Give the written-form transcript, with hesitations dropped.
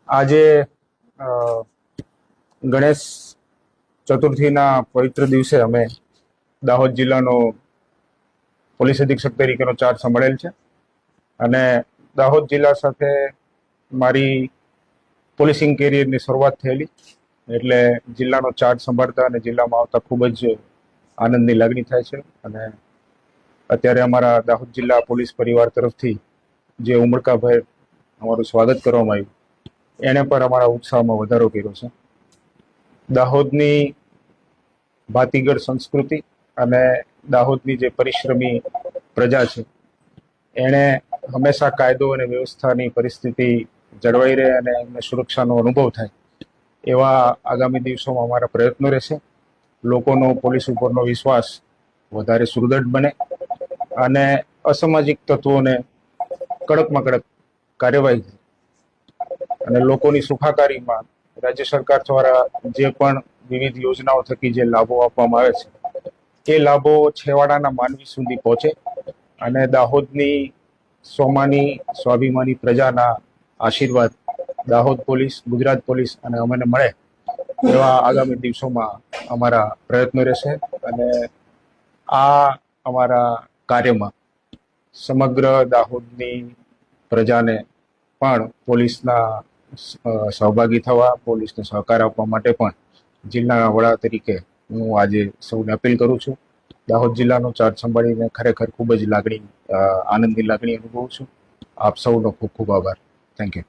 આજે ગણેશ ચતુર્થીના પવિત્ર દિવસે અમે દાહોદ જિલ્લાનો પોલીસ અધિક્ષક તરીકેનો ચાર્જ સંભાળેલ છે અને દાહોદ જિલ્લા સાથે મારી પોલીસિંગ કેરિયરની શરૂઆત થયેલી, એટલે જિલ્લાનો ચાર્જ સંભાળતા અને જિલ્લામાં આવતા ખૂબ જ આનંદની લાગણી થાય છે. અને અત્યારે અમારા દાહોદ જિલ્લા પોલીસ પરિવાર તરફથી જે ઉમળકાભેર અમારું સ્વાગત કરવામાં આવ્યું, એણે પણ અમારા ઉત્સાહમાં વધારો કર્યો છે. દાહોદની ભાતીગળ સંસ્કૃતિ અને દાહોદની જે પરિશ્રમી પ્રજા છે, એણે હંમેશા કાયદો અને વ્યવસ્થાની પરિસ્થિતિ જળવાઈ રહે અને એમને સુરક્ષાનો અનુભવ થાય એવા આગામી દિવસોમાં અમારા પ્રયત્નો રહેશે. લોકોનો પોલીસ ઉપરનો વિશ્વાસ વધારે સુદૃઢ બને અને અસામાજિક તત્વોને કડકમાં કડક કાર્યવાહી અને લોકોની સુખાકારીમાં રાજ્ય સરકાર દ્વારા જે પણ વિવિધ યોજનાઓ થકી જે લાભો આપવામાં આવે છે એ લાભો છેવાડાના માનવી સુધી પહોંચે અને દાહોદની સ્વાભિમાની પ્રજાના આશીર્વાદ દાહોદ પોલીસ, ગુજરાત પોલીસ અને અમને મળે એવા આગામી દિવસોમાં અમારા પ્રયત્નો રહેશે. અને આ અમારા કાર્યમાં સમગ્ર દાહોદની પ્રજાને પણ પોલીસના સહભાગી થવા, પોલીસને સહકાર આપવા માટે પણ જિલ્લાના વડા તરીકે હું આજે સૌને અપીલ કરું છું. દાહોદ જિલ્લાનો ચાર્જ સંભાળીને ખરેખર ખૂબ જ આનંદની લાગણી અનુભવું છું. આપ સૌનો ખૂબ ખૂબ આભાર. Thank you.